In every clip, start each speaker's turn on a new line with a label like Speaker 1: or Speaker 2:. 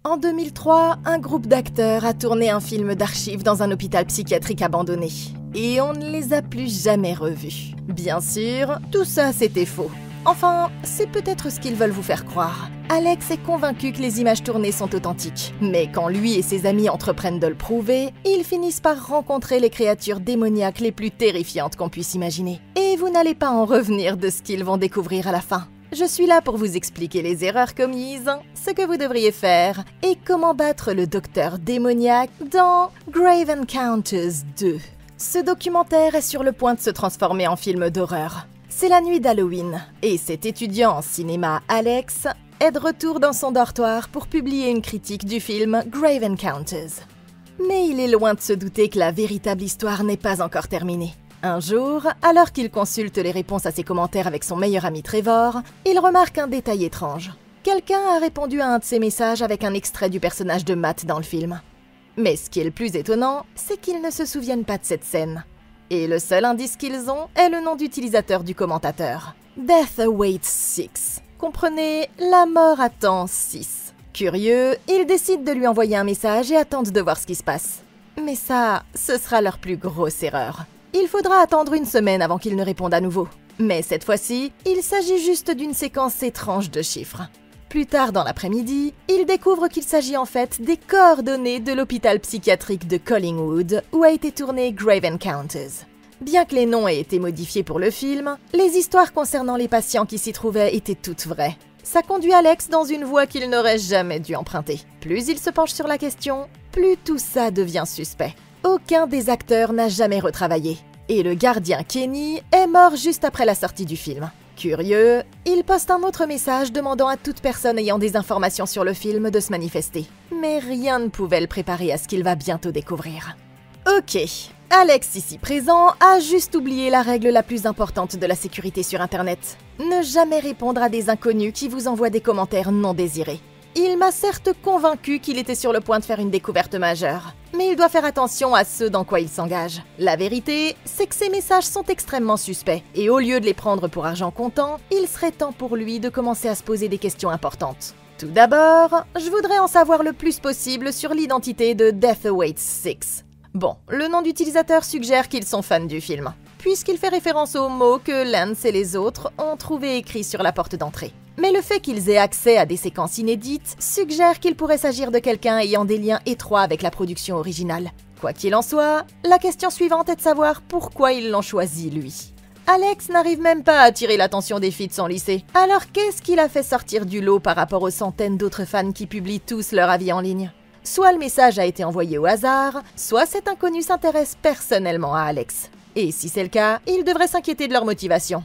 Speaker 1: En 2003, un groupe d'acteurs a tourné un film d'archives dans un hôpital psychiatrique abandonné. Et on ne les a plus jamais revus. Bien sûr, tout ça c'était faux. Enfin, c'est peut-être ce qu'ils veulent vous faire croire. Alex est convaincu que les images tournées sont authentiques. Mais quand lui et ses amis entreprennent de le prouver, ils finissent par rencontrer les créatures démoniaques les plus terrifiantes qu'on puisse imaginer. Et vous n'allez pas en revenir de ce qu'ils vont découvrir à la fin. Je suis là pour vous expliquer les erreurs commises, ce que vous devriez faire, et comment battre le docteur démoniaque dans Grave Encounters 2. Ce documentaire est sur le point de se transformer en film d'horreur. C'est la nuit d'Halloween, et cet étudiant en cinéma, Alex, est de retour dans son dortoir pour publier une critique du film Grave Encounters. Mais il est loin de se douter que la véritable histoire n'est pas encore terminée. Un jour, alors qu'il consulte les réponses à ses commentaires avec son meilleur ami Trevor, il remarque un détail étrange. Quelqu'un a répondu à un de ses messages avec un extrait du personnage de Matt dans le film. Mais ce qui est le plus étonnant, c'est qu'ils ne se souviennent pas de cette scène. Et le seul indice qu'ils ont est le nom d'utilisateur du commentateur. Death Awaits 6. Comprenez, la mort attend 6. Curieux, ils décident de lui envoyer un message et attendent de voir ce qui se passe. Mais ça, ce sera leur plus grosse erreur. Il faudra attendre une semaine avant qu'il ne réponde à nouveau. Mais cette fois-ci, il s'agit juste d'une séquence étrange de chiffres. Plus tard dans l'après-midi, il découvre qu'il s'agit en fait des coordonnées de l'hôpital psychiatrique de Collingwood où a été tourné Grave Encounters. Bien que les noms aient été modifiés pour le film, les histoires concernant les patients qui s'y trouvaient étaient toutes vraies. Ça conduit Alex dans une voie qu'il n'aurait jamais dû emprunter. Plus il se penche sur la question, plus tout ça devient suspect. Aucun des acteurs n'a jamais retravaillé. Et le gardien Kenny est mort juste après la sortie du film. Curieux, il poste un autre message demandant à toute personne ayant des informations sur le film de se manifester. Mais rien ne pouvait le préparer à ce qu'il va bientôt découvrir. Ok, Alex ici présent a juste oublié la règle la plus importante de la sécurité sur Internet. Ne jamais répondre à des inconnus qui vous envoient des commentaires non désirés. Il m'a certes convaincu qu'il était sur le point de faire une découverte majeure. Mais il doit faire attention à ce dans quoi il s'engage. La vérité, c'est que ces messages sont extrêmement suspects, et au lieu de les prendre pour argent comptant, il serait temps pour lui de commencer à se poser des questions importantes. Tout d'abord, je voudrais en savoir le plus possible sur l'identité de Death Awaits 6. Bon, le nom d'utilisateur suggère qu'ils sont fans du film, puisqu'il fait référence aux mots que Lance et les autres ont trouvé écrits sur la porte d'entrée. Mais le fait qu'ils aient accès à des séquences inédites suggère qu'il pourrait s'agir de quelqu'un ayant des liens étroits avec la production originale. Quoi qu'il en soit, la question suivante est de savoir pourquoi ils l'ont choisi lui. Alex n'arrive même pas à attirer l'attention des filles de son lycée. Alors qu'est-ce qu'il a fait sortir du lot par rapport aux centaines d'autres fans qui publient tous leur avis en ligne ? Soit le message a été envoyé au hasard, soit cet inconnu s'intéresse personnellement à Alex. Et si c'est le cas, il devrait s'inquiéter de leur motivation.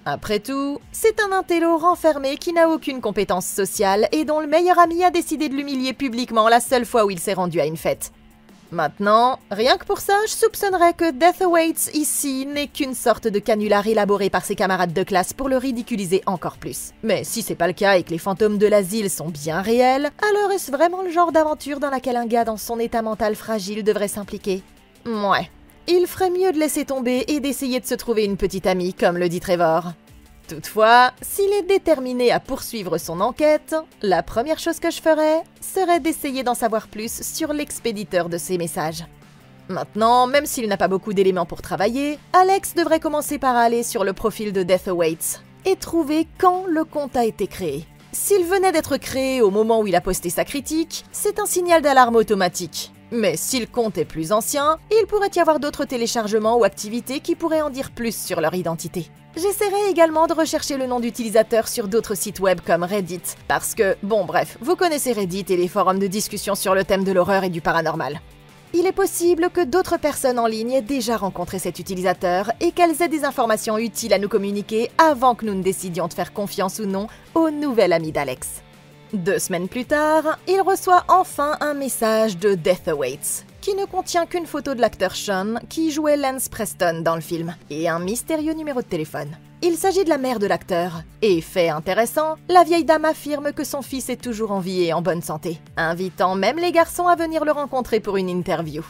Speaker 1: Après tout, c'est un intello renfermé qui n'a aucune compétence sociale et dont le meilleur ami a décidé de l'humilier publiquement la seule fois où il s'est rendu à une fête. Maintenant, rien que pour ça, je soupçonnerais que Death Awaits ici n'est qu'une sorte de canular élaboré par ses camarades de classe pour le ridiculiser encore plus. Mais si c'est pas le cas et que les fantômes de l'asile sont bien réels, alors est-ce vraiment le genre d'aventure dans laquelle un gars dans son état mental fragile devrait s'impliquer ? Ouais. Il ferait mieux de laisser tomber et d'essayer de se trouver une petite amie, comme le dit Trevor. Toutefois, s'il est déterminé à poursuivre son enquête, la première chose que je ferais serait d'essayer d'en savoir plus sur l'expéditeur de ces messages. Maintenant, même s'il n'a pas beaucoup d'éléments pour travailler, Alex devrait commencer par aller sur le profil de Death Awaits et trouver quand le compte a été créé. S'il venait d'être créé au moment où il a posté sa critique, c'est un signal d'alarme automatique. Mais si le compte est plus ancien, il pourrait y avoir d'autres téléchargements ou activités qui pourraient en dire plus sur leur identité. J'essaierai également de rechercher le nom d'utilisateur sur d'autres sites web comme Reddit, parce que, bon bref, vous connaissez Reddit et les forums de discussion sur le thème de l'horreur et du paranormal. Il est possible que d'autres personnes en ligne aient déjà rencontré cet utilisateur et qu'elles aient des informations utiles à nous communiquer avant que nous ne décidions de faire confiance ou non au nouvel ami d'Alex. 2 semaines plus tard, il reçoit enfin un message de Death Awaits, qui ne contient qu'une photo de l'acteur Sean qui jouait Lance Preston dans le film, et un mystérieux numéro de téléphone. Il s'agit de la mère de l'acteur, et fait intéressant, la vieille dame affirme que son fils est toujours en vie et en bonne santé, invitant même les garçons à venir le rencontrer pour une interview.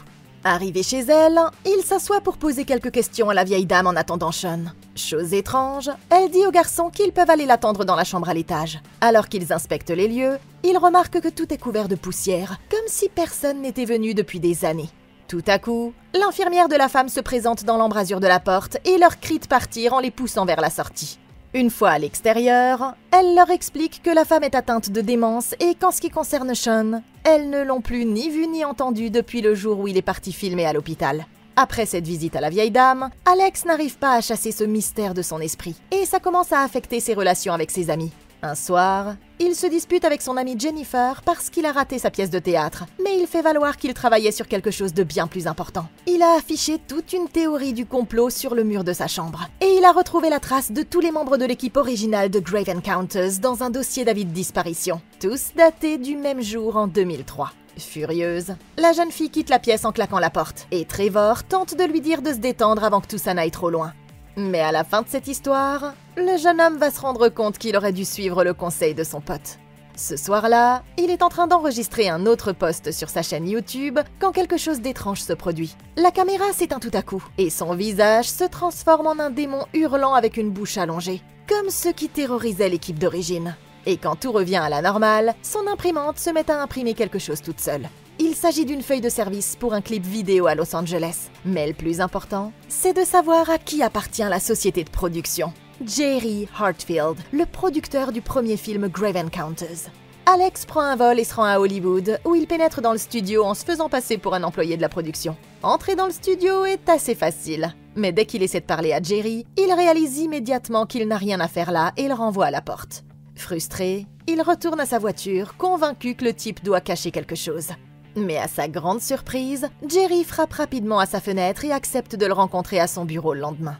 Speaker 1: Arrivé chez elle, il s'assoit pour poser quelques questions à la vieille dame en attendant Sean. Chose étrange, elle dit aux garçons qu'ils peuvent aller l'attendre dans la chambre à l'étage. Alors qu'ils inspectent les lieux, ils remarquent que tout est couvert de poussière, comme si personne n'était venu depuis des années. Tout à coup, l'infirmière de la femme se présente dans l'embrasure de la porte et leur crie de partir en les poussant vers la sortie. Une fois à l'extérieur, elle leur explique que la femme est atteinte de démence et qu'en ce qui concerne Sean, elles ne l'ont plus ni vu ni entendu depuis le jour où il est parti filmer à l'hôpital. Après cette visite à la vieille dame, Alex n'arrive pas à chasser ce mystère de son esprit et ça commence à affecter ses relations avec ses amis. Un soir, il se dispute avec son amie Jennifer parce qu'il a raté sa pièce de théâtre, mais il fait valoir qu'il travaillait sur quelque chose de bien plus important. Il a affiché toute une théorie du complot sur le mur de sa chambre, et il a retrouvé la trace de tous les membres de l'équipe originale de Grave Encounters dans un dossier d'avis de disparition, tous datés du même jour en 2003. Furieuse, la jeune fille quitte la pièce en claquant la porte, et Trevor tente de lui dire de se détendre avant que tout ça n'aille trop loin. Mais à la fin de cette histoire, le jeune homme va se rendre compte qu'il aurait dû suivre le conseil de son pote. Ce soir-là, il est en train d'enregistrer un autre post sur sa chaîne YouTube quand quelque chose d'étrange se produit. La caméra s'éteint tout à coup, et son visage se transforme en un démon hurlant avec une bouche allongée, comme ceux qui terrorisaient l'équipe d'origine. Et quand tout revient à la normale, son imprimante se met à imprimer quelque chose toute seule. Il s'agit d'une feuille de service pour un clip vidéo à Los Angeles. Mais le plus important, c'est de savoir à qui appartient la société de production. Jerry Hartfield, le producteur du premier film Grave Encounters. Alex prend un vol et se rend à Hollywood, où il pénètre dans le studio en se faisant passer pour un employé de la production. Entrer dans le studio est assez facile. Mais dès qu'il essaie de parler à Jerry, il réalise immédiatement qu'il n'a rien à faire là et le renvoie à la porte. Frustré, il retourne à sa voiture, convaincu que le type doit cacher quelque chose. Mais à sa grande surprise, Jerry frappe rapidement à sa fenêtre et accepte de le rencontrer à son bureau le lendemain.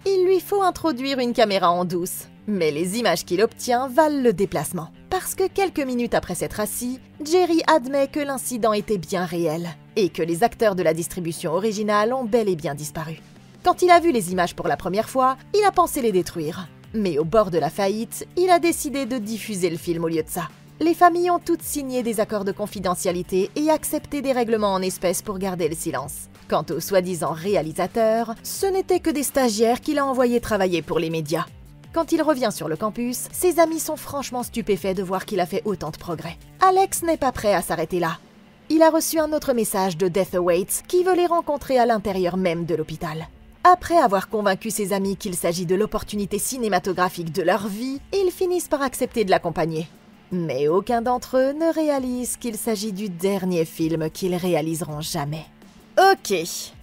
Speaker 1: Il lui faut introduire une caméra en douce, mais les images qu'il obtient valent le déplacement. Parce que quelques minutes après s'être assis, Jerry admet que l'incident était bien réel et que les acteurs de la distribution originale ont bel et bien disparu. Quand il a vu les images pour la première fois, il a pensé les détruire. Mais au bord de la faillite, il a décidé de diffuser le film au lieu de ça. Les familles ont toutes signé des accords de confidentialité et accepté des règlements en espèces pour garder le silence. Quant au soi-disant réalisateur, ce n'étaient que des stagiaires qu'il a envoyés travailler pour les médias. Quand il revient sur le campus, ses amis sont franchement stupéfaits de voir qu'il a fait autant de progrès. Alex n'est pas prêt à s'arrêter là. Il a reçu un autre message de Death Awaits qui veut les rencontrer à l'intérieur même de l'hôpital. Après avoir convaincu ses amis qu'il s'agit de l'opportunité cinématographique de leur vie, ils finissent par accepter de l'accompagner. Mais aucun d'entre eux ne réalise qu'il s'agit du dernier film qu'ils réaliseront jamais. Ok,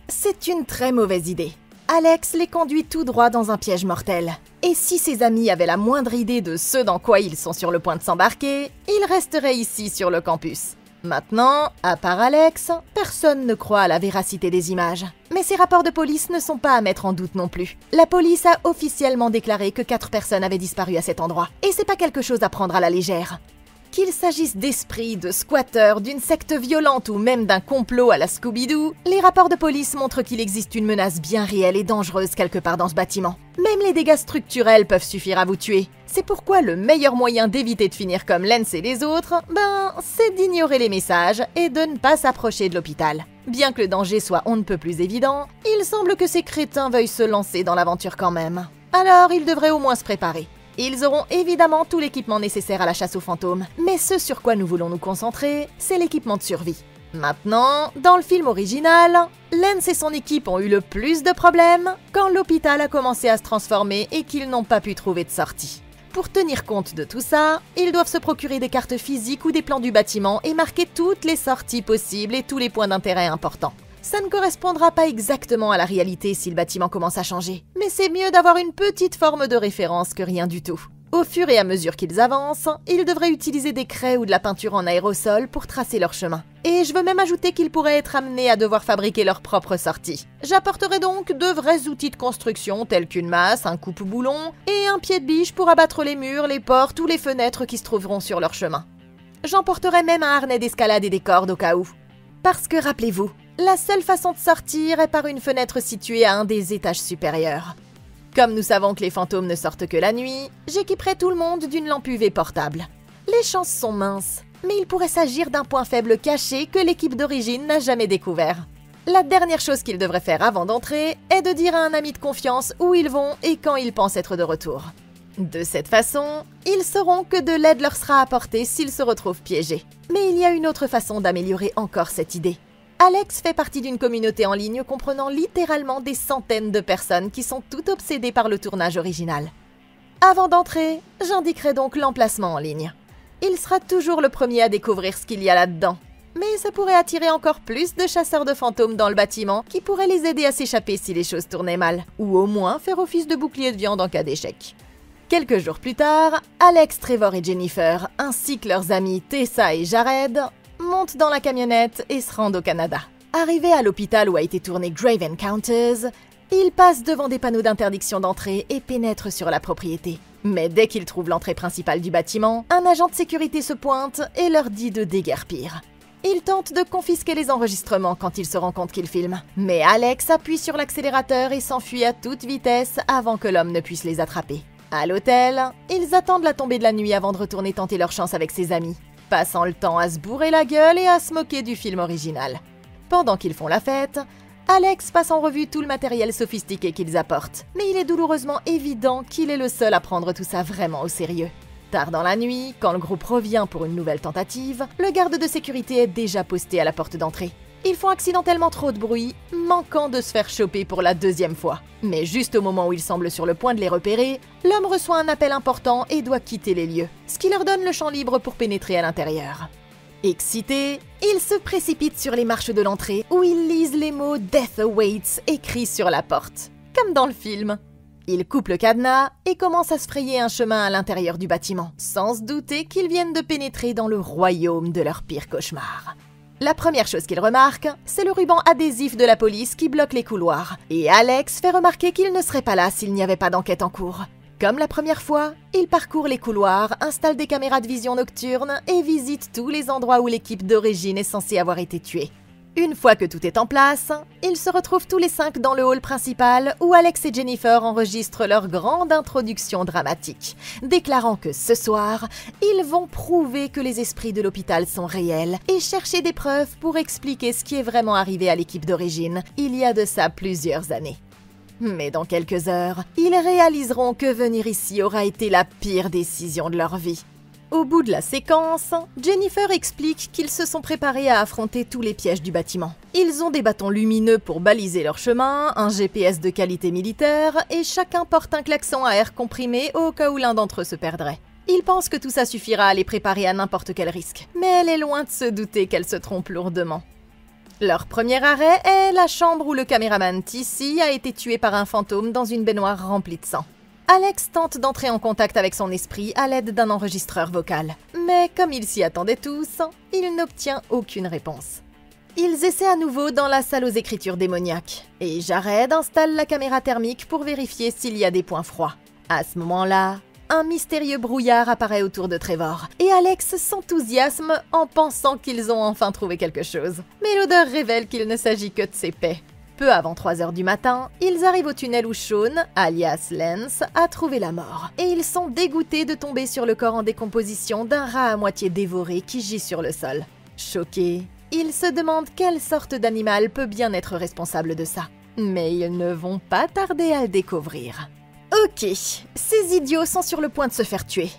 Speaker 1: c'est une très mauvaise idée. Alex les conduit tout droit dans un piège mortel. Et si ses amis avaient la moindre idée de ce dans quoi ils sont sur le point de s'embarquer, ils resteraient ici sur le campus. Maintenant, à part Alex, personne ne croit à la véracité des images. Mais ces rapports de police ne sont pas à mettre en doute non plus. La police a officiellement déclaré que 4 personnes avaient disparu à cet endroit. Et c'est pas quelque chose à prendre à la légère. Qu'il s'agisse d'esprits, de squatteurs, d'une secte violente ou même d'un complot à la Scooby-Doo, les rapports de police montrent qu'il existe une menace bien réelle et dangereuse quelque part dans ce bâtiment. Même les dégâts structurels peuvent suffire à vous tuer. C'est pourquoi le meilleur moyen d'éviter de finir comme Lance et les autres, c'est d'ignorer les messages et de ne pas s'approcher de l'hôpital. Bien que le danger soit on ne peut plus évident, il semble que ces crétins veuillent se lancer dans l'aventure quand même. Alors ils devraient au moins se préparer. Ils auront évidemment tout l'équipement nécessaire à la chasse aux fantômes, mais ce sur quoi nous voulons nous concentrer, c'est l'équipement de survie. Maintenant, dans le film original, Lance et son équipe ont eu le plus de problèmes quand l'hôpital a commencé à se transformer et qu'ils n'ont pas pu trouver de sortie. Pour tenir compte de tout ça, ils doivent se procurer des cartes physiques ou des plans du bâtiment et marquer toutes les sorties possibles et tous les points d'intérêt importants. Ça ne correspondra pas exactement à la réalité si le bâtiment commence à changer, mais c'est mieux d'avoir une petite forme de référence que rien du tout. Au fur et à mesure qu'ils avancent, ils devraient utiliser des craies ou de la peinture en aérosol pour tracer leur chemin. Et je veux même ajouter qu'ils pourraient être amenés à devoir fabriquer leur propre sortie. J'apporterai donc de vrais outils de construction tels qu'une masse, un coupe-boulon et un pied de biche pour abattre les murs, les portes ou les fenêtres qui se trouveront sur leur chemin. J'emporterai même un harnais d'escalade et des cordes au cas où. Parce que rappelez-vous, la seule façon de sortir est par une fenêtre située à un des étages supérieurs. Comme nous savons que les fantômes ne sortent que la nuit, j'équiperai tout le monde d'une lampe UV portable. Les chances sont minces, mais il pourrait s'agir d'un point faible caché que l'équipe d'origine n'a jamais découvert. La dernière chose qu'ils devraient faire avant d'entrer est de dire à un ami de confiance où ils vont et quand ils pensent être de retour. De cette façon, ils sauront que de l'aide leur sera apportée s'ils se retrouvent piégés. Mais il y a une autre façon d'améliorer encore cette idée. Alex fait partie d'une communauté en ligne comprenant littéralement des centaines de personnes qui sont toutes obsédées par le tournage original. Avant d'entrer, j'indiquerai donc l'emplacement en ligne. Il sera toujours le premier à découvrir ce qu'il y a là-dedans. Mais ça pourrait attirer encore plus de chasseurs de fantômes dans le bâtiment qui pourraient les aider à s'échapper si les choses tournaient mal, ou au moins faire office de bouclier de viande en cas d'échec. Quelques jours plus tard, Alex, Trevor et Jennifer, ainsi que leurs amis Tessa et Jared, montent dans la camionnette et se rendent au Canada. Arrivés à l'hôpital où a été tourné Grave Encounters, ils passent devant des panneaux d'interdiction d'entrée et pénètrent sur la propriété. Mais dès qu'ils trouvent l'entrée principale du bâtiment, un agent de sécurité se pointe et leur dit de déguerpir. Il tente de confisquer les enregistrements quand il se rend compte qu'il filme. Mais Alex appuie sur l'accélérateur et s'enfuit à toute vitesse avant que l'homme ne puisse les attraper. À l'hôtel, ils attendent la tombée de la nuit avant de retourner tenter leur chance avec ses amis, passant le temps à se bourrer la gueule et à se moquer du film original. Pendant qu'ils font la fête, Alex passe en revue tout le matériel sophistiqué qu'ils apportent, mais il est douloureusement évident qu'il est le seul à prendre tout ça vraiment au sérieux. Tard dans la nuit, quand le groupe revient pour une nouvelle tentative, le garde de sécurité est déjà posté à la porte d'entrée. Ils font accidentellement trop de bruit, manquant de se faire choper pour la deuxième fois. Mais juste au moment où il semble sur le point de les repérer, l'homme reçoit un appel important et doit quitter les lieux, ce qui leur donne le champ libre pour pénétrer à l'intérieur. Excités, ils se précipitent sur les marches de l'entrée où ils lisent les mots « Death awaits » écrits sur la porte, comme dans le film. Ils coupent le cadenas et commencent à se frayer un chemin à l'intérieur du bâtiment, sans se douter qu'ils viennent de pénétrer dans le royaume de leur pire cauchemar. La première chose qu'ils remarquent, c'est le ruban adhésif de la police qui bloque les couloirs, et Alex fait remarquer qu'il ne serait pas là s'il n'y avait pas d'enquête en cours. Comme la première fois, il parcourt les couloirs, installe des caméras de vision nocturne et visite tous les endroits où l'équipe d'origine est censée avoir été tuée. Une fois que tout est en place, ils se retrouvent tous les 5 dans le hall principal où Alex et Jennifer enregistrent leur grande introduction dramatique, déclarant que ce soir, ils vont prouver que les esprits de l'hôpital sont réels et chercher des preuves pour expliquer ce qui est vraiment arrivé à l'équipe d'origine il y a de ça plusieurs années. Mais dans quelques heures, ils réaliseront que venir ici aura été la pire décision de leur vie. Au bout de la séquence, Jennifer explique qu'ils se sont préparés à affronter tous les pièges du bâtiment. Ils ont des bâtons lumineux pour baliser leur chemin, un GPS de qualité militaire, et chacun porte un klaxon à air comprimé au cas où l'un d'entre eux se perdrait. Ils pensent que tout ça suffira à les préparer à n'importe quel risque, mais elle est loin de se douter qu'elle se trompe lourdement. Leur premier arrêt est la chambre où le caméraman TC a été tué par un fantôme dans une baignoire remplie de sang. Alex tente d'entrer en contact avec son esprit à l'aide d'un enregistreur vocal. Mais comme ils s'y attendaient tous, il n'obtient aucune réponse. Ils essaient à nouveau dans la salle aux écritures démoniaques, et Jared installe la caméra thermique pour vérifier s'il y a des points froids. À ce moment-là, un mystérieux brouillard apparaît autour de Trevor, et Alex s'enthousiasme en pensant qu'ils ont enfin trouvé quelque chose. Mais l'odeur révèle qu'il ne s'agit que de ses paix. Peu avant 3 heures du matin, ils arrivent au tunnel où Sean, alias Lance, a trouvé la mort. Et ils sont dégoûtés de tomber sur le corps en décomposition d'un rat à moitié dévoré qui gît sur le sol. Choqués, ils se demandent quelle sorte d'animal peut bien être responsable de ça. Mais ils ne vont pas tarder à le découvrir. Ok, ces idiots sont sur le point de se faire tuer.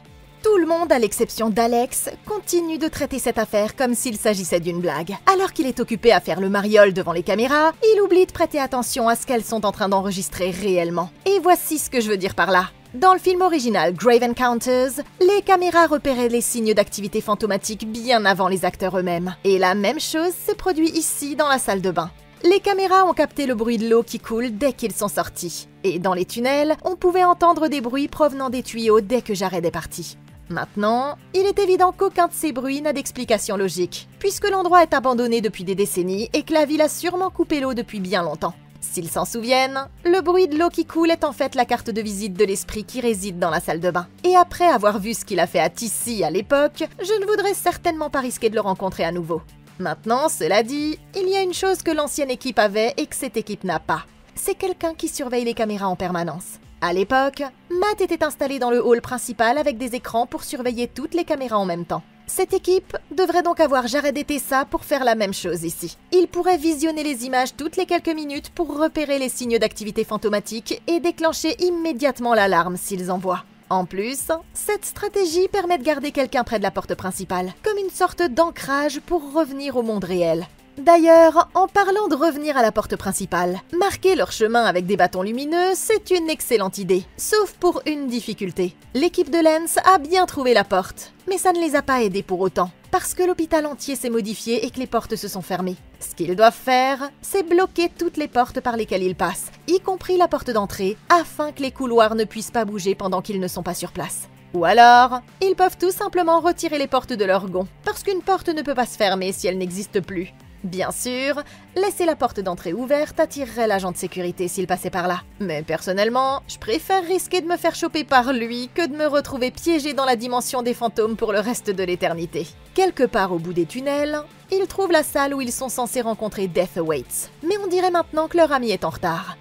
Speaker 1: Tout le monde, à l'exception d'Alex, continue de traiter cette affaire comme s'il s'agissait d'une blague. Alors qu'il est occupé à faire le mariole devant les caméras, il oublie de prêter attention à ce qu'elles sont en train d'enregistrer réellement. Et voici ce que je veux dire par là. Dans le film original Grave Encounters, les caméras repéraient les signes d'activité fantomatique bien avant les acteurs eux-mêmes. Et la même chose s'est produit ici dans la salle de bain. Les caméras ont capté le bruit de l'eau qui coule dès qu'ils sont sortis. Et dans les tunnels, on pouvait entendre des bruits provenant des tuyaux dès que Jared est parti. Maintenant, il est évident qu'aucun de ces bruits n'a d'explication logique, puisque l'endroit est abandonné depuis des décennies et que la ville a sûrement coupé l'eau depuis bien longtemps. S'ils s'en souviennent, le bruit de l'eau qui coule est en fait la carte de visite de l'esprit qui réside dans la salle de bain. Et après avoir vu ce qu'il a fait à Tissi à l'époque, je ne voudrais certainement pas risquer de le rencontrer à nouveau. Maintenant, cela dit, il y a une chose que l'ancienne équipe avait et que cette équipe n'a pas. C'est quelqu'un qui surveille les caméras en permanence. À l'époque, Matt était installé dans le hall principal avec des écrans pour surveiller toutes les caméras en même temps. Cette équipe devrait donc avoir Jared et Tessa pour faire la même chose ici. Ils pourraient visionner les images toutes les quelques minutes pour repérer les signes d'activité fantomatique et déclencher immédiatement l'alarme s'ils en voient. En plus, cette stratégie permet de garder quelqu'un près de la porte principale, comme une sorte d'ancrage pour revenir au monde réel. D'ailleurs, en parlant de revenir à la porte principale, marquer leur chemin avec des bâtons lumineux, c'est une excellente idée, sauf pour une difficulté. L'équipe de Lance a bien trouvé la porte, mais ça ne les a pas aidés pour autant, parce que l'hôpital entier s'est modifié et que les portes se sont fermées. Ce qu'ils doivent faire, c'est bloquer toutes les portes par lesquelles ils passent, y compris la porte d'entrée, afin que les couloirs ne puissent pas bouger pendant qu'ils ne sont pas sur place. Ou alors, ils peuvent tout simplement retirer les portes de leur gonds, parce qu'une porte ne peut pas se fermer si elle n'existe plus. Bien sûr, laisser la porte d'entrée ouverte attirerait l'agent de sécurité s'il passait par là. Mais personnellement, je préfère risquer de me faire choper par lui que de me retrouver piégé dans la dimension des fantômes pour le reste de l'éternité. Quelque part au bout des tunnels, ils trouvent la salle où ils sont censés rencontrer Death Awaits. Mais on dirait maintenant que leur ami est en retard.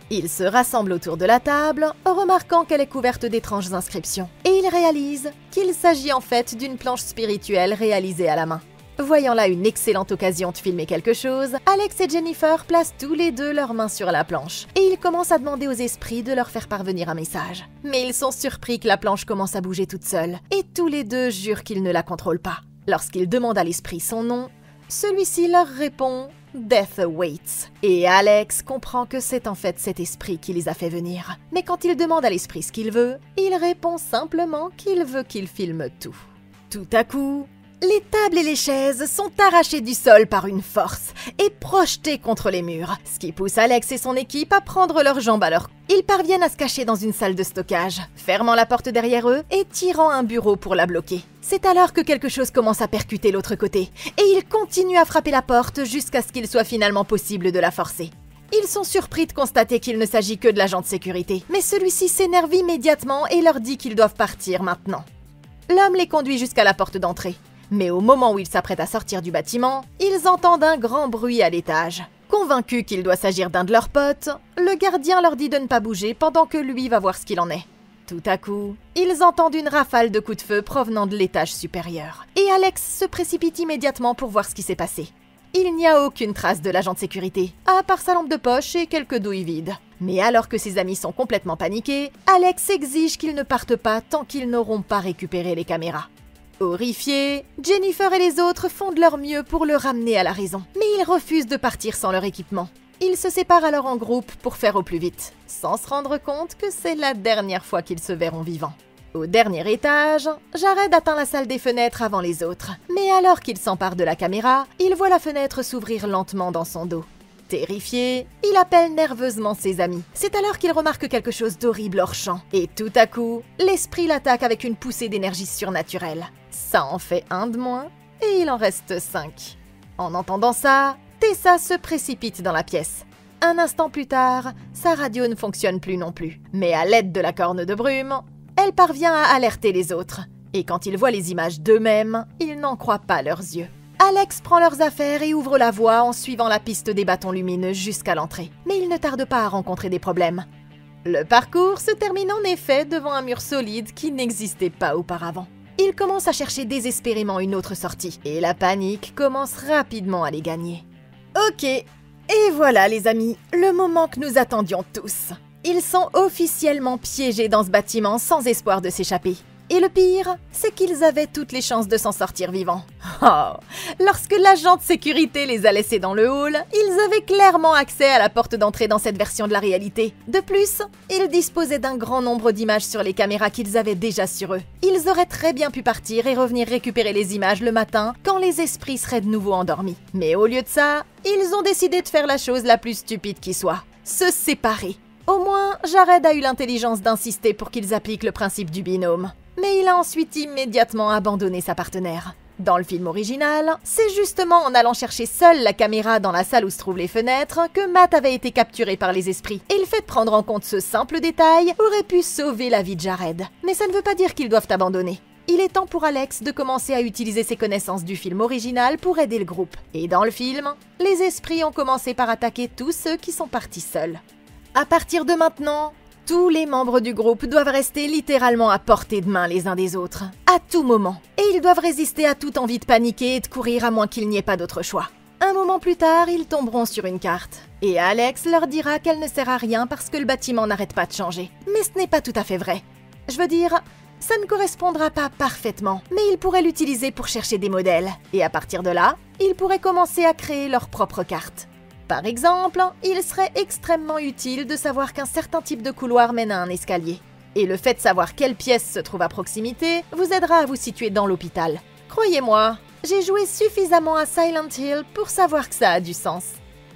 Speaker 1: Ils se rassemblent autour de la table, remarquant qu'elle est couverte d'étranges inscriptions. Et ils réalisent qu'il s'agit en fait d'une planche spirituelle réalisée à la main. Voyant là une excellente occasion de filmer quelque chose, Alex et Jennifer placent tous les deux leurs mains sur la planche et ils commencent à demander aux esprits de leur faire parvenir un message. Mais ils sont surpris que la planche commence à bouger toute seule et tous les deux jurent qu'ils ne la contrôlent pas. Lorsqu'ils demandent à l'esprit son nom, celui-ci leur répond « Death Awaits ». Et Alex comprend que c'est en fait cet esprit qui les a fait venir. Mais quand il demande à l'esprit ce qu'il veut, il répond simplement qu'il veut qu'il filme tout. Tout à coup, les tables et les chaises sont arrachées du sol par une force et projetées contre les murs, ce qui pousse Alex et son équipe à prendre leurs jambes à leur cou. Ils parviennent à se cacher dans une salle de stockage, fermant la porte derrière eux et tirant un bureau pour la bloquer. C'est alors que quelque chose commence à percuter l'autre côté, et ils continuent à frapper la porte jusqu'à ce qu'il soit finalement possible de la forcer. Ils sont surpris de constater qu'il ne s'agit que de l'agent de sécurité, mais celui-ci s'énerve immédiatement et leur dit qu'ils doivent partir maintenant. L'homme les conduit jusqu'à la porte d'entrée. Mais au moment où ils s'apprêtent à sortir du bâtiment, ils entendent un grand bruit à l'étage. Convaincus qu'il doit s'agir d'un de leurs potes, le gardien leur dit de ne pas bouger pendant que lui va voir ce qu'il en est. Tout à coup, ils entendent une rafale de coups de feu provenant de l'étage supérieur. Et Alex se précipite immédiatement pour voir ce qui s'est passé. Il n'y a aucune trace de l'agent de sécurité, à part sa lampe de poche et quelques douilles vides. Mais alors que ses amis sont complètement paniqués, Alex exige qu'ils ne partent pas tant qu'ils n'auront pas récupéré les caméras. Horrifiés, Jennifer et les autres font de leur mieux pour le ramener à la raison. Mais ils refusent de partir sans leur équipement. Ils se séparent alors en groupe pour faire au plus vite, sans se rendre compte que c'est la dernière fois qu'ils se verront vivants. Au dernier étage, Jared atteint la salle des fenêtres avant les autres. Mais alors qu'il s'empare de la caméra, il voit la fenêtre s'ouvrir lentement dans son dos. Terrifié, il appelle nerveusement ses amis. C'est alors qu'il remarque quelque chose d'horrible hors champ. Et tout à coup, l'esprit l'attaque avec une poussée d'énergie surnaturelle. Ça en fait un de moins, et il en reste 5. En entendant ça, Tessa se précipite dans la pièce. Un instant plus tard, sa radio ne fonctionne plus non plus. Mais à l'aide de la corne de brume, elle parvient à alerter les autres. Et quand ils voient les images d'eux-mêmes, ils n'en croient pas leurs yeux. Alex prend leurs affaires et ouvre la voie en suivant la piste des bâtons lumineux jusqu'à l'entrée. Mais il ne tarde pas à rencontrer des problèmes. Le parcours se termine en effet devant un mur solide qui n'existait pas auparavant. Il commence à chercher désespérément une autre sortie, et la panique commence rapidement à les gagner. Ok, et voilà les amis, le moment que nous attendions tous. Ils sont officiellement piégés dans ce bâtiment sans espoir de s'échapper. Et le pire, c'est qu'ils avaient toutes les chances de s'en sortir vivants. Oh, lorsque l'agent de sécurité les a laissés dans le hall, ils avaient clairement accès à la porte d'entrée dans cette version de la réalité. De plus, ils disposaient d'un grand nombre d'images sur les caméras qu'ils avaient déjà sur eux. Ils auraient très bien pu partir et revenir récupérer les images le matin quand les esprits seraient de nouveau endormis. Mais au lieu de ça, ils ont décidé de faire la chose la plus stupide qui soit, se séparer. Au moins, Jared a eu l'intelligence d'insister pour qu'ils appliquent le principe du binôme. Mais il a ensuite immédiatement abandonné sa partenaire. Dans le film original, c'est justement en allant chercher seul la caméra dans la salle où se trouvent les fenêtres que Matt avait été capturé par les esprits. Et le fait de prendre en compte ce simple détail aurait pu sauver la vie de Jared. Mais ça ne veut pas dire qu'ils doivent abandonner. Il est temps pour Alex de commencer à utiliser ses connaissances du film original pour aider le groupe. Et dans le film, les esprits ont commencé par attaquer tous ceux qui sont partis seuls. À partir de maintenant, Tous les membres du groupe doivent rester littéralement à portée de main les uns des autres, à tout moment. Et ils doivent résister à toute envie de paniquer et de courir à moins qu'il n'y ait pas d'autre choix. Un moment plus tard, ils tomberont sur une carte. Et Alex leur dira qu'elle ne sert à rien parce que le bâtiment n'arrête pas de changer. Mais ce n'est pas tout à fait vrai. Je veux dire, ça ne correspondra pas parfaitement, mais ils pourraient l'utiliser pour chercher des modèles. Et à partir de là, ils pourraient commencer à créer leur propre carte. Par exemple, il serait extrêmement utile de savoir qu'un certain type de couloir mène à un escalier. Et le fait de savoir quelle pièce se trouve à proximité vous aidera à vous situer dans l'hôpital. Croyez-moi, j'ai joué suffisamment à Silent Hill pour savoir que ça a du sens.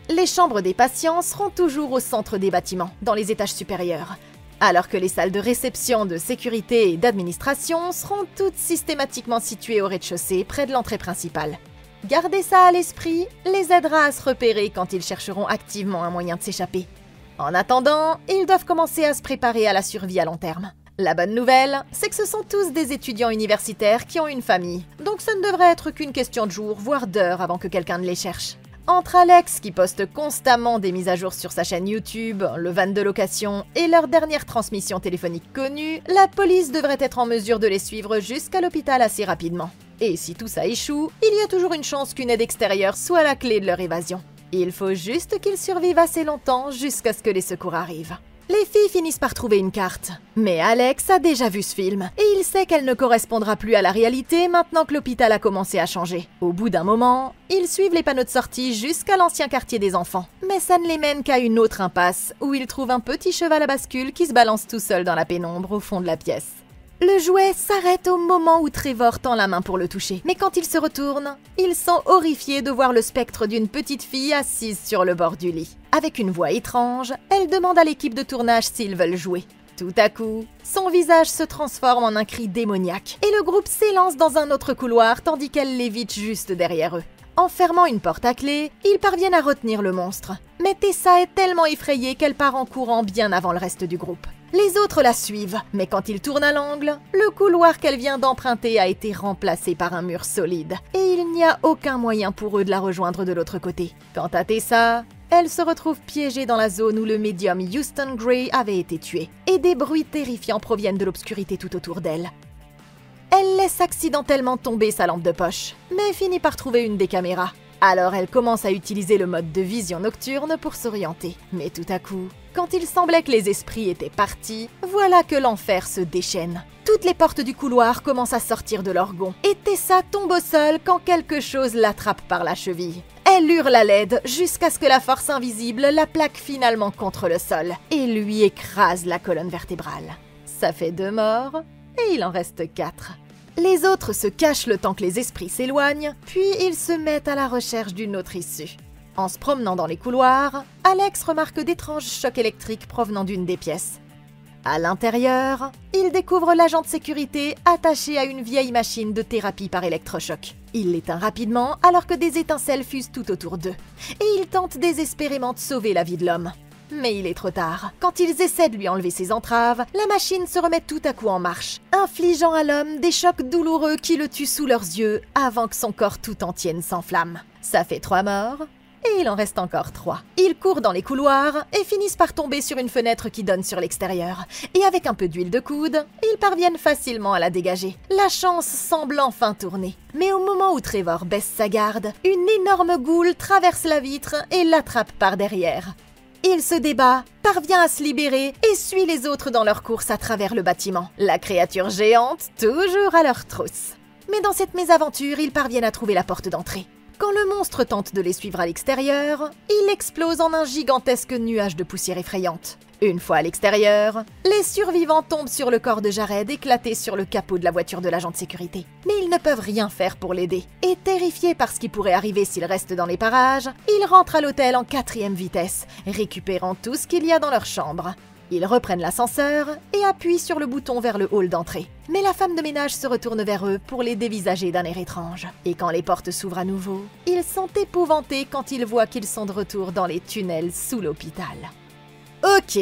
Speaker 1: Les chambres des patients seront toujours au centre des bâtiments, dans les étages supérieurs, alors que les salles de réception, de sécurité et d'administration seront toutes systématiquement situées au rez-de-chaussée, près de l'entrée principale. Garder ça à l'esprit les aidera à se repérer quand ils chercheront activement un moyen de s'échapper. En attendant, ils doivent commencer à se préparer à la survie à long terme. La bonne nouvelle, c'est que ce sont tous des étudiants universitaires qui ont une famille, donc ça ne devrait être qu'une question de jours, voire d'heures avant que quelqu'un ne les cherche. Entre Alex, qui poste constamment des mises à jour sur sa chaîne YouTube, le van de location et leur dernière transmission téléphonique connue, la police devrait être en mesure de les suivre jusqu'à l'hôpital assez rapidement. Et si tout ça échoue, il y a toujours une chance qu'une aide extérieure soit la clé de leur évasion. Il faut juste qu'ils survivent assez longtemps jusqu'à ce que les secours arrivent. Les filles finissent par trouver une carte. Mais Alex a déjà vu ce film, et il sait qu'elle ne correspondra plus à la réalité maintenant que l'hôpital a commencé à changer. Au bout d'un moment, ils suivent les panneaux de sortie jusqu'à l'ancien quartier des enfants. Mais ça ne les mène qu'à une autre impasse, où ils trouvent un petit cheval à bascule qui se balance tout seul dans la pénombre au fond de la pièce. Le jouet s'arrête au moment où Trevor tend la main pour le toucher. Mais quand il se retourne, ils sont horrifiés de voir le spectre d'une petite fille assise sur le bord du lit. Avec une voix étrange, elle demande à l'équipe de tournage s'ils veulent jouer. Tout à coup, son visage se transforme en un cri démoniaque et le groupe s'élance dans un autre couloir tandis qu'elle lévite juste derrière eux. En fermant une porte à clé, ils parviennent à retenir le monstre. Mais Tessa est tellement effrayée qu'elle part en courant bien avant le reste du groupe. Les autres la suivent, mais quand ils tournent à l'angle, le couloir qu'elle vient d'emprunter a été remplacé par un mur solide, et il n'y a aucun moyen pour eux de la rejoindre de l'autre côté. Quant à Tessa, elle se retrouve piégée dans la zone où le médium Houston Gray avait été tué, et des bruits terrifiants proviennent de l'obscurité tout autour d'elle. Elle laisse accidentellement tomber sa lampe de poche, mais finit par trouver une des caméras. Alors elle commence à utiliser le mode de vision nocturne pour s'orienter. Mais tout à coup, quand il semblait que les esprits étaient partis, voilà que l'enfer se déchaîne. Toutes les portes du couloir commencent à sortir de leur gonds, et Tessa tombe au sol quand quelque chose l'attrape par la cheville. Elle hurle à l'aide jusqu'à ce que la force invisible la plaque finalement contre le sol et lui écrase la colonne vertébrale. Ça fait 2 morts, et il en reste 4. Les autres se cachent le temps que les esprits s'éloignent, puis ils se mettent à la recherche d'une autre issue. En se promenant dans les couloirs, Alex remarque d'étranges chocs électriques provenant d'une des pièces. À l'intérieur, il découvre l'agent de sécurité attaché à une vieille machine de thérapie par électrochoc. Il l'éteint rapidement alors que des étincelles fusent tout autour d'eux, et il tente désespérément de sauver la vie de l'homme. Mais il est trop tard. Quand ils essaient de lui enlever ses entraves, la machine se remet tout à coup en marche, infligeant à l'homme des chocs douloureux qui le tuent sous leurs yeux avant que son corps tout entier ne s'enflamme. Ça fait 3 morts, et il en reste encore 3. Ils courent dans les couloirs et finissent par tomber sur une fenêtre qui donne sur l'extérieur. Et avec un peu d'huile de coude, ils parviennent facilement à la dégager. La chance semble enfin tourner. Mais au moment où Trevor baisse sa garde, une énorme goule traverse la vitre et l'attrape par derrière. Il se débat, parvient à se libérer et suit les autres dans leur course à travers le bâtiment. La créature géante, toujours à leur trousse. Mais dans cette mésaventure, ils parviennent à trouver la porte d'entrée. Quand le monstre tente de les suivre à l'extérieur, il explose en un gigantesque nuage de poussière effrayante. Une fois à l'extérieur, les survivants tombent sur le corps de Jared éclaté sur le capot de la voiture de l'agent de sécurité. Mais ils ne peuvent rien faire pour l'aider. Et terrifiés par ce qui pourrait arriver s'ils restent dans les parages, ils rentrent à l'hôtel en 4e vitesse, récupérant tout ce qu'il y a dans leur chambre. Ils reprennent l'ascenseur et appuient sur le bouton vers le hall d'entrée. Mais la femme de ménage se retourne vers eux pour les dévisager d'un air étrange. Et quand les portes s'ouvrent à nouveau, ils sont épouvantés quand ils voient qu'ils sont de retour dans les tunnels sous l'hôpital. Ok,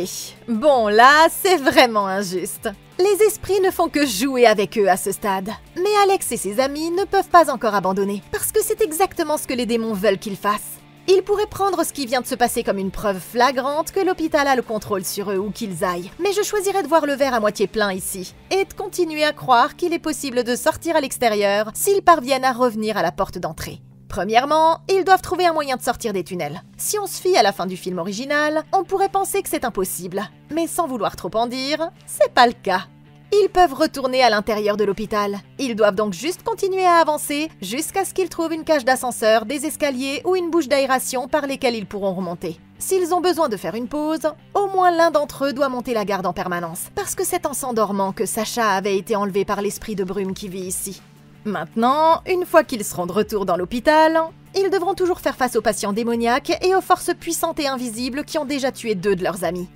Speaker 1: bon là, c'est vraiment injuste. Les esprits ne font que jouer avec eux à ce stade. Mais Alex et ses amis ne peuvent pas encore abandonner, parce que c'est exactement ce que les démons veulent qu'ils fassent. Ils pourraient prendre ce qui vient de se passer comme une preuve flagrante que l'hôpital a le contrôle sur eux où qu'ils aillent. Mais je choisirais de voir le verre à moitié plein ici, et de continuer à croire qu'il est possible de sortir à l'extérieur s'ils parviennent à revenir à la porte d'entrée. Premièrement, ils doivent trouver un moyen de sortir des tunnels. Si on se fie à la fin du film original, on pourrait penser que c'est impossible. Mais sans vouloir trop en dire, c'est pas le cas. Ils peuvent retourner à l'intérieur de l'hôpital. Ils doivent donc juste continuer à avancer jusqu'à ce qu'ils trouvent une cage d'ascenseur, des escaliers ou une bouche d'aération par lesquelles ils pourront remonter. S'ils ont besoin de faire une pause, au moins l'un d'entre eux doit monter la garde en permanence, parce que c'est en s'endormant que Sacha avait été enlevé par l'esprit de brume qui vit ici. Maintenant, une fois qu'ils seront de retour dans l'hôpital, ils devront toujours faire face aux patients démoniaques et aux forces puissantes et invisibles qui ont déjà tué 2 de leurs amis.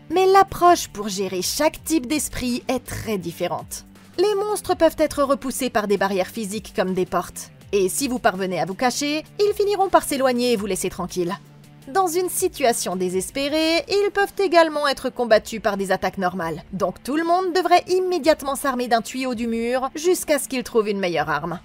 Speaker 1: Mais l'approche pour gérer chaque type d'esprit est très différente. Les monstres peuvent être repoussés par des barrières physiques comme des portes. Et si vous parvenez à vous cacher, ils finiront par s'éloigner et vous laisser tranquille. Dans une situation désespérée, ils peuvent également être combattus par des attaques normales. Donc tout le monde devrait immédiatement s'armer d'un tuyau du mur jusqu'à ce qu'ils trouvent une meilleure arme.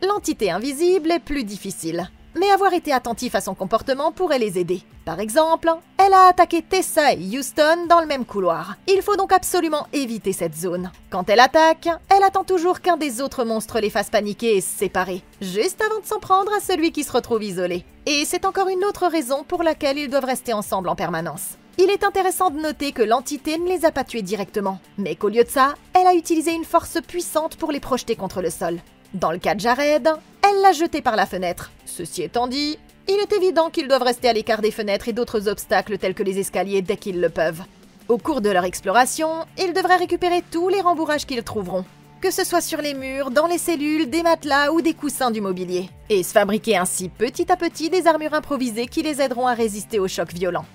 Speaker 1: L'entité invisible est plus difficile. Mais avoir été attentif à son comportement pourrait les aider. Par exemple, elle a attaqué Tessa et Houston dans le même couloir. Il faut donc absolument éviter cette zone. Quand elle attaque, elle attend toujours qu'un des autres monstres les fasse paniquer et se séparer, juste avant de s'en prendre à celui qui se retrouve isolé. Et c'est encore une autre raison pour laquelle ils doivent rester ensemble en permanence. Il est intéressant de noter que l'entité ne les a pas tués directement, mais qu'au lieu de ça, elle a utilisé une force puissante pour les projeter contre le sol. Dans le cas de Jared, elle l'a jeté par la fenêtre. Ceci étant dit, il est évident qu'ils doivent rester à l'écart des fenêtres et d'autres obstacles tels que les escaliers dès qu'ils le peuvent. Au cours de leur exploration, ils devraient récupérer tous les rembourrages qu'ils trouveront, que ce soit sur les murs, dans les cellules, des matelas ou des coussins du mobilier, et se fabriquer ainsi petit à petit des armures improvisées qui les aideront à résister aux chocs violents.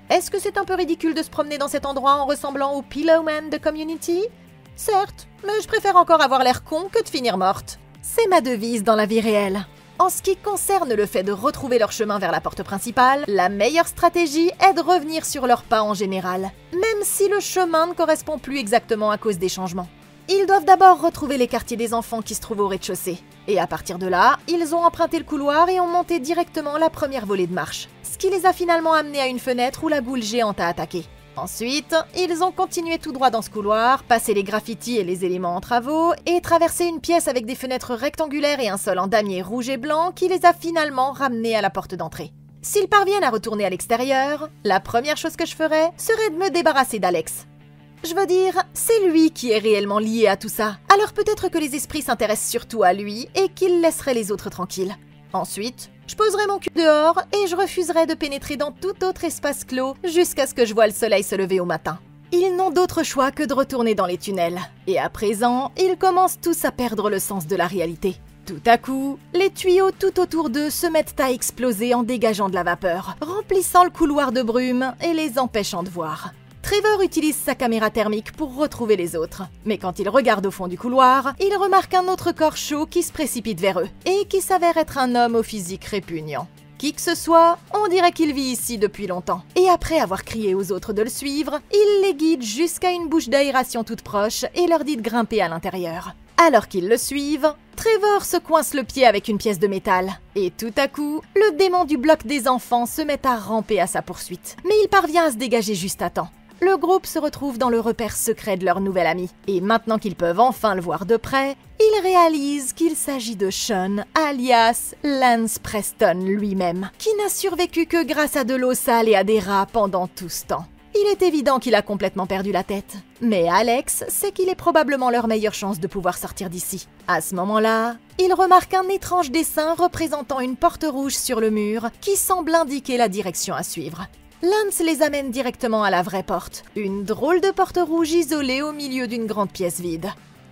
Speaker 1: Est-ce que c'est un peu ridicule de se promener dans cet endroit en ressemblant au Pillowman de Community? Certes, mais je préfère encore avoir l'air con que de finir morte. C'est ma devise dans la vie réelle. En ce qui concerne le fait de retrouver leur chemin vers la porte principale, la meilleure stratégie est de revenir sur leurs pas en général, même si le chemin ne correspond plus exactement à cause des changements. Ils doivent d'abord retrouver les quartiers des enfants qui se trouvent au rez-de-chaussée. Et à partir de là, ils ont emprunté le couloir et ont monté directement la première volée de marche, ce qui les a finalement amenés à une fenêtre où la goule géante a attaqué. Ensuite, ils ont continué tout droit dans ce couloir, passé les graffitis et les éléments en travaux, et traversé une pièce avec des fenêtres rectangulaires et un sol en damier rouge et blanc qui les a finalement ramenés à la porte d'entrée. S'ils parviennent à retourner à l'extérieur, la première chose que je ferais serait de me débarrasser d'Alex. Je veux dire, c'est lui qui est réellement lié à tout ça, alors peut-être que les esprits s'intéressent surtout à lui et qu'il laisserait les autres tranquilles. Ensuite, je poserai mon cul dehors et je refuserai de pénétrer dans tout autre espace clos jusqu'à ce que je voie le soleil se lever au matin. Ils n'ont d'autre choix que de retourner dans les tunnels. Et à présent, ils commencent tous à perdre le sens de la réalité. Tout à coup, les tuyaux tout autour d'eux se mettent à exploser en dégageant de la vapeur, remplissant le couloir de brume et les empêchant de voir. Trevor utilise sa caméra thermique pour retrouver les autres. Mais quand il regarde au fond du couloir, il remarque un autre corps chaud qui se précipite vers eux, et qui s'avère être un homme au physique répugnant. Qui que ce soit, on dirait qu'il vit ici depuis longtemps. Et après avoir crié aux autres de le suivre, il les guide jusqu'à une bouche d'aération toute proche et leur dit de grimper à l'intérieur. Alors qu'ils le suivent, Trevor se coince le pied avec une pièce de métal. Et tout à coup, le démon du bloc des enfants se met à ramper à sa poursuite. Mais il parvient à se dégager juste à temps. Le groupe se retrouve dans le repère secret de leur nouvel ami. Et maintenant qu'ils peuvent enfin le voir de près, ils réalisent qu'il s'agit de Sean, alias Lance Preston lui-même, qui n'a survécu que grâce à de l'eau sale et à des rats pendant tout ce temps. Il est évident qu'il a complètement perdu la tête. Mais Alex sait qu'il est probablement leur meilleure chance de pouvoir sortir d'ici. À ce moment-là, il remarque un étrange dessin représentant une porte rouge sur le mur qui semble indiquer la direction à suivre. Lance les amène directement à la vraie porte, une drôle de porte rouge isolée au milieu d'une grande pièce vide.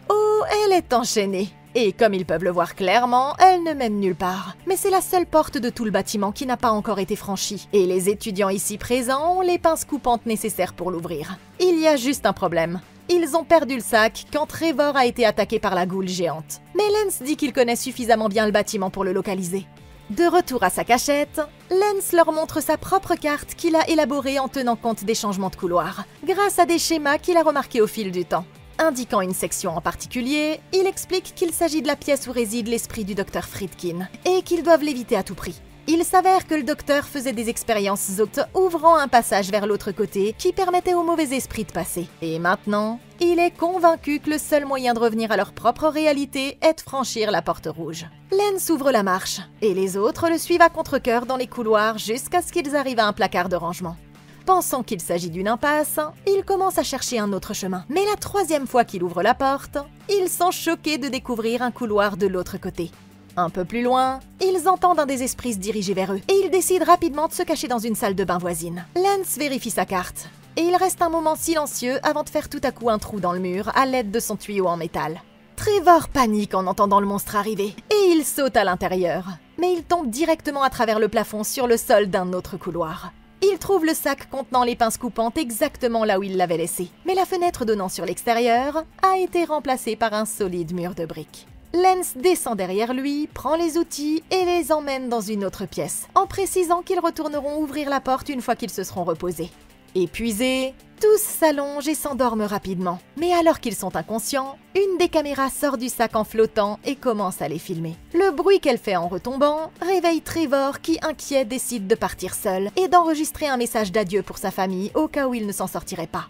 Speaker 1: Oh, elle est enchaînée. Et comme ils peuvent le voir clairement, elle ne mène nulle part. Mais c'est la seule porte de tout le bâtiment qui n'a pas encore été franchie. Et les étudiants ici présents ont les pinces coupantes nécessaires pour l'ouvrir. Il y a juste un problème. Ils ont perdu le sac quand Trevor a été attaqué par la goule géante. Mais Lance dit qu'il connaît suffisamment bien le bâtiment pour le localiser. De retour à sa cachette, Lance leur montre sa propre carte qu'il a élaborée en tenant compte des changements de couloir, grâce à des schémas qu'il a remarqués au fil du temps. Indiquant une section en particulier, il explique qu'il s'agit de la pièce où réside l'esprit du Dr Friedkin, et qu'ils doivent l'éviter à tout prix. Il s'avère que le docteur faisait des expériences ouvrant un passage vers l'autre côté qui permettait aux mauvais esprits de passer. Et maintenant, il est convaincu que le seul moyen de revenir à leur propre réalité est de franchir la porte rouge. Lance ouvre la marche, et les autres le suivent à contre-cœur dans les couloirs jusqu'à ce qu'ils arrivent à un placard de rangement. Pensant qu'il s'agit d'une impasse, il commence à chercher un autre chemin. Mais la troisième fois qu'il ouvre la porte, ils sont choqués de découvrir un couloir de l'autre côté. Un peu plus loin, ils entendent un des esprits se diriger vers eux et ils décident rapidement de se cacher dans une salle de bain voisine. Lance vérifie sa carte et il reste un moment silencieux avant de faire tout à coup un trou dans le mur à l'aide de son tuyau en métal. Trevor panique en entendant le monstre arriver et il saute à l'intérieur. Mais il tombe directement à travers le plafond sur le sol d'un autre couloir. Il trouve le sac contenant les pinces coupantes exactement là où il l'avait laissé. Mais la fenêtre donnant sur l'extérieur a été remplacée par un solide mur de briques. Lance descend derrière lui, prend les outils et les emmène dans une autre pièce, en précisant qu'ils retourneront ouvrir la porte une fois qu'ils se seront reposés. Épuisés, tous s'allongent et s'endorment rapidement. Mais alors qu'ils sont inconscients, une des caméras sort du sac en flottant et commence à les filmer. Le bruit qu'elle fait en retombant réveille Trevor qui, inquiet, décide de partir seul et d'enregistrer un message d'adieu pour sa famille au cas où il ne s'en sortirait pas.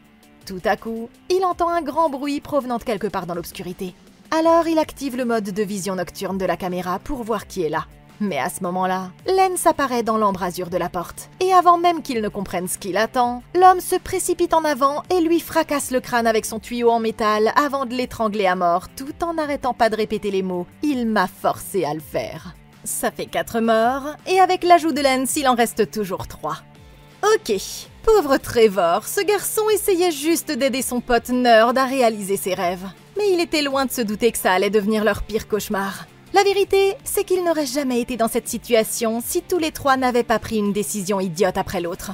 Speaker 1: Tout à coup, il entend un grand bruit provenant de quelque part dans l'obscurité. Alors il active le mode de vision nocturne de la caméra pour voir qui est là. Mais à ce moment-là, Lance apparaît dans l'embrasure de la porte. Et avant même qu'il ne comprenne ce qu'il attend, l'homme se précipite en avant et lui fracasse le crâne avec son tuyau en métal avant de l'étrangler à mort, tout en n'arrêtant pas de répéter les mots « Il m'a forcé à le faire ». Ça fait 4 morts, et avec l'ajout de Lance, il en reste toujours 3. Ok, pauvre Trevor, ce garçon essayait juste d'aider son pote nerd à réaliser ses rêves. Mais il était loin de se douter que ça allait devenir leur pire cauchemar. La vérité, c'est qu'ils n'auraient jamais été dans cette situation si tous les 3 n'avaient pas pris une décision idiote après l'autre.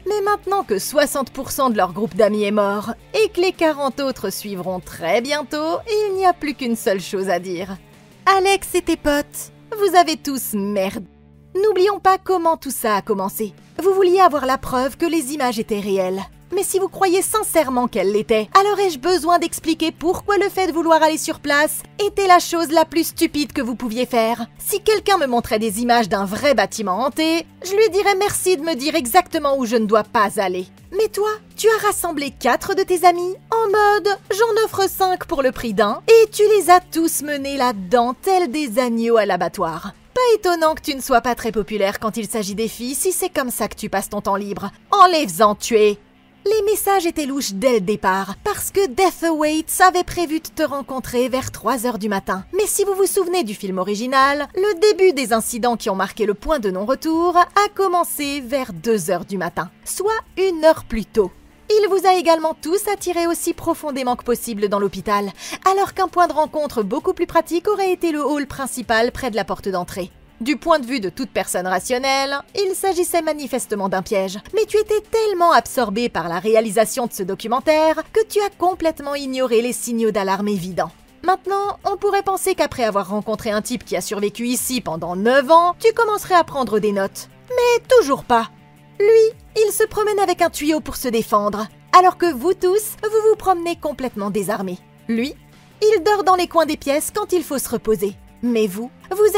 Speaker 1: Mais maintenant que 60% de leur groupe d'amis est mort, et que les 40 autres suivront très bientôt, il n'y a plus qu'une seule chose à dire. Alex et tes potes, vous avez tous merdé. N'oublions pas comment tout ça a commencé. Vous vouliez avoir la preuve que les images étaient réelles. Mais si vous croyez sincèrement qu'elles l'étaient, alors ai-je besoin d'expliquer pourquoi le fait de vouloir aller sur place était la chose la plus stupide que vous pouviez faire? Si quelqu'un me montrait des images d'un vrai bâtiment hanté, je lui dirais merci de me dire exactement où je ne dois pas aller. Mais toi, tu as rassemblé 4 de tes amis en mode « j'en offre 5 pour le prix d'un » et tu les as tous menés là-dedans tels des agneaux à l'abattoir. Pas étonnant que tu ne sois pas très populaire quand il s'agit des filles si c'est comme ça que tu passes ton temps libre, en les faisant tuer. Les messages étaient louches dès le départ, parce que Death Awaits avait prévu de te rencontrer vers 3 h du matin. Mais si vous vous souvenez du film original, le début des incidents qui ont marqué le point de non-retour a commencé vers 2 h du matin, soit 1 heure plus tôt. Il vous a également tous attirés aussi profondément que possible dans l'hôpital, alors qu'un point de rencontre beaucoup plus pratique aurait été le hall principal près de la porte d'entrée. Du point de vue de toute personne rationnelle, il s'agissait manifestement d'un piège. Mais tu étais tellement absorbé par la réalisation de ce documentaire que tu as complètement ignoré les signaux d'alarme évidents. Maintenant, on pourrait penser qu'après avoir rencontré un type qui a survécu ici pendant 9 ans, tu commencerais à prendre des notes. Mais toujours pas. Lui, il se promène avec un tuyau pour se défendre, alors que vous tous, vous vous promenez complètement désarmés. Lui, il dort dans les coins des pièces quand il faut se reposer. Mais vous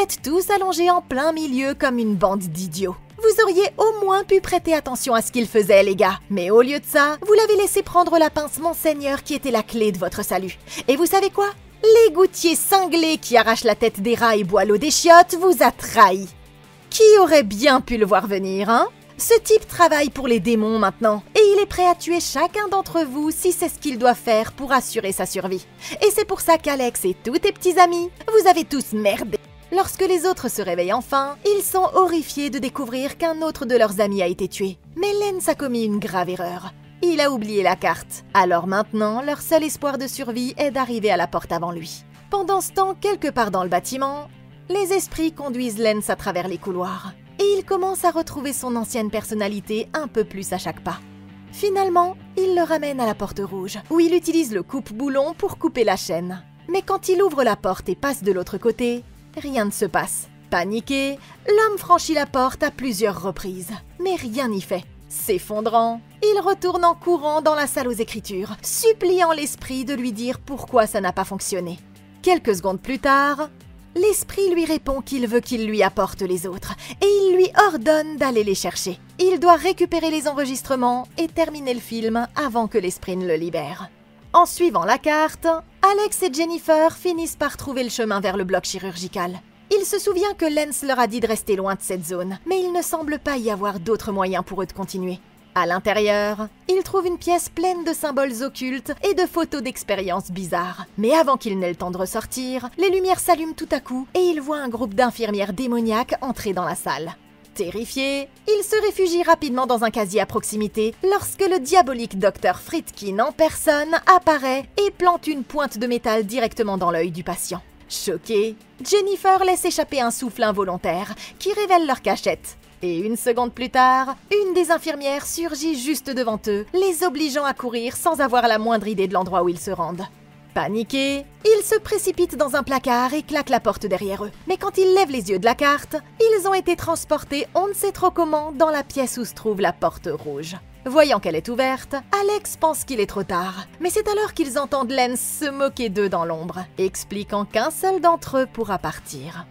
Speaker 1: êtes tous allongés en plein milieu comme une bande d'idiots. Vous auriez au moins pu prêter attention à ce qu'il faisait, les gars. Mais au lieu de ça, vous l'avez laissé prendre la pince Monseigneur qui était la clé de votre salut. Et vous savez quoi? L'égoutier cinglé qui arrache la tête des rats et boit l'eau des chiottes vous a trahi. Qui aurait bien pu le voir venir, hein? Ce type travaille pour les démons maintenant, et il est prêt à tuer chacun d'entre vous si c'est ce qu'il doit faire pour assurer sa survie. Et c'est pour ça qu'Alex et tous tes petits amis, vous avez tous merdé. Lorsque les autres se réveillent enfin, ils sont horrifiés de découvrir qu'un autre de leurs amis a été tué. Mais Lance a commis une grave erreur. Il a oublié la carte. Alors maintenant, leur seul espoir de survie est d'arriver à la porte avant lui. Pendant ce temps, quelque part dans le bâtiment, les esprits conduisent Lance à travers les couloirs. Et il commence à retrouver son ancienne personnalité un peu plus à chaque pas. Finalement, il le ramène à la porte rouge, où il utilise le coupe-boulon pour couper la chaîne. Mais quand il ouvre la porte et passe de l'autre côté, rien ne se passe. Paniqué, l'homme franchit la porte à plusieurs reprises, mais rien n'y fait. S'effondrant, il retourne en courant dans la salle aux écritures, suppliant l'esprit de lui dire pourquoi ça n'a pas fonctionné. Quelques secondes plus tard, L'esprit lui répond qu'il veut qu'il lui apporte les autres, et il lui ordonne d'aller les chercher. Il doit récupérer les enregistrements et terminer le film avant que l'esprit ne le libère. En suivant la carte, Alex et Jennifer finissent par trouver le chemin vers le bloc chirurgical. Il se souvient que Lance leur a dit de rester loin de cette zone, mais il ne semble pas y avoir d'autres moyens pour eux de continuer. À l'intérieur, ils trouvent une pièce pleine de symboles occultes et de photos d'expériences bizarres. Mais avant qu'ils n'aient le temps de ressortir, les lumières s'allument tout à coup et ils voient un groupe d'infirmières démoniaques entrer dans la salle. Terrifiés, ils se réfugient rapidement dans un casier à proximité lorsque le diabolique Dr Friedkin en personne apparaît et plante une pointe de métal directement dans l'œil du patient. Choquée, Jennifer laisse échapper un souffle involontaire qui révèle leur cachette. Et une seconde plus tard, une des infirmières surgit juste devant eux, les obligeant à courir sans avoir la moindre idée de l'endroit où ils se rendent. Paniqués, ils se précipitent dans un placard et claquent la porte derrière eux. Mais quand ils lèvent les yeux de la carte, ils ont été transportés on ne sait trop comment dans la pièce où se trouve la porte rouge. Voyant qu'elle est ouverte, Alex pense qu'il est trop tard. Mais c'est alors qu'ils entendent Lance se moquer d'eux dans l'ombre, expliquant qu'un seul d'entre eux pourra partir.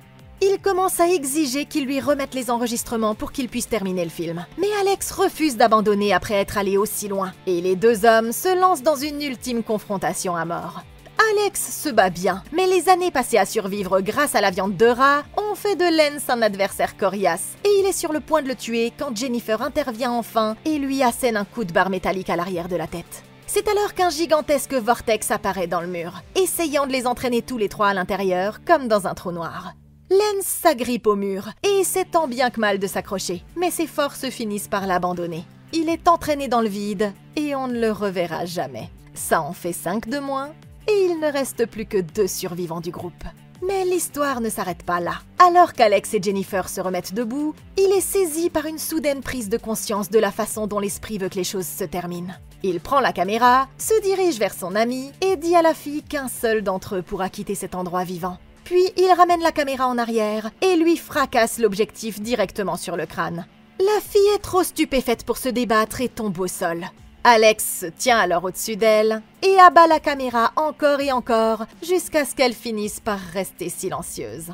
Speaker 1: Il commence à exiger qu'ils lui remettent les enregistrements pour qu'il puisse terminer le film. Mais Alex refuse d'abandonner après être allé aussi loin. Et les deux hommes se lancent dans une ultime confrontation à mort. Alex se bat bien, mais les années passées à survivre grâce à la viande de rat ont fait de Lance un adversaire coriace. Et il est sur le point de le tuer quand Jennifer intervient enfin et lui assène un coup de barre métallique à l'arrière de la tête. C'est alors qu'un gigantesque vortex apparaît dans le mur, essayant de les entraîner tous les trois à l'intérieur, comme dans un trou noir. Lance s'agrippe au mur et essaie tant bien que mal de s'accrocher, mais ses forces finissent par l'abandonner. Il est entraîné dans le vide et on ne le reverra jamais. Ça en fait 5 de moins et il ne reste plus que 2 survivants du groupe. Mais l'histoire ne s'arrête pas là. Alors qu'Alex et Jennifer se remettent debout, il est saisi par une soudaine prise de conscience de la façon dont l'esprit veut que les choses se terminent. Il prend la caméra, se dirige vers son ami et dit à la fille qu'un seul d'entre eux pourra quitter cet endroit vivant. Puis il ramène la caméra en arrière et lui fracasse l'objectif directement sur le crâne. La fille est trop stupéfaite pour se débattre et tombe au sol. Alex se tient alors au-dessus d'elle et abat la caméra encore et encore jusqu'à ce qu'elle finisse par rester silencieuse.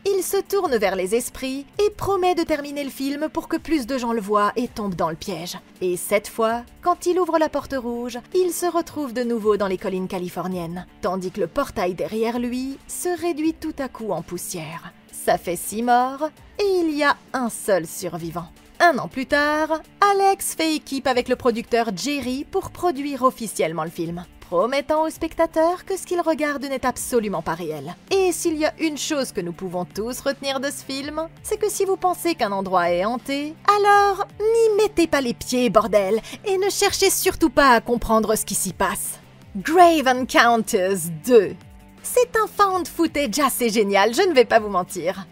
Speaker 1: Il se tourne vers les esprits et promet de terminer le film pour que plus de gens le voient et tombent dans le piège. Et cette fois, quand il ouvre la porte rouge, il se retrouve de nouveau dans les collines californiennes, tandis que le portail derrière lui se réduit tout à coup en poussière. Ça fait 6 morts et il y a un seul survivant. 1 an plus tard, Alex fait équipe avec le producteur Jerry pour produire officiellement le film, promettant aux spectateurs que ce qu'ils regardent n'est absolument pas réel. Et s'il y a une chose que nous pouvons tous retenir de ce film, c'est que si vous pensez qu'un endroit est hanté, alors n'y mettez pas les pieds, bordel, et ne cherchez surtout pas à comprendre ce qui s'y passe. Grave Encounters 2. C'est un found footage assez génial, je ne vais pas vous mentir.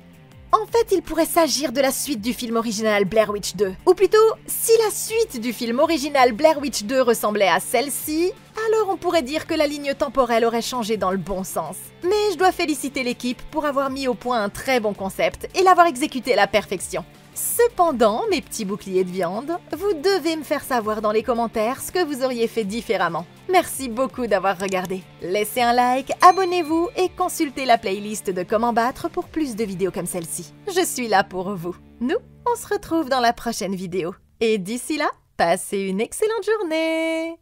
Speaker 1: En fait, il pourrait s'agir de la suite du film original Blair Witch 2. Ou plutôt, si la suite du film original Blair Witch 2 ressemblait à celle-ci, alors on pourrait dire que la ligne temporelle aurait changé dans le bon sens. Mais je dois féliciter l'équipe pour avoir mis au point un très bon concept et l'avoir exécuté à la perfection. Cependant, mes petits boucliers de viande, vous devez me faire savoir dans les commentaires ce que vous auriez fait différemment. Merci beaucoup d'avoir regardé. Laissez un like, abonnez-vous et consultez la playlist de Comment battre pour plus de vidéos comme celle-ci. Je suis là pour vous. Nous, on se retrouve dans la prochaine vidéo. Et d'ici là, passez une excellente journée!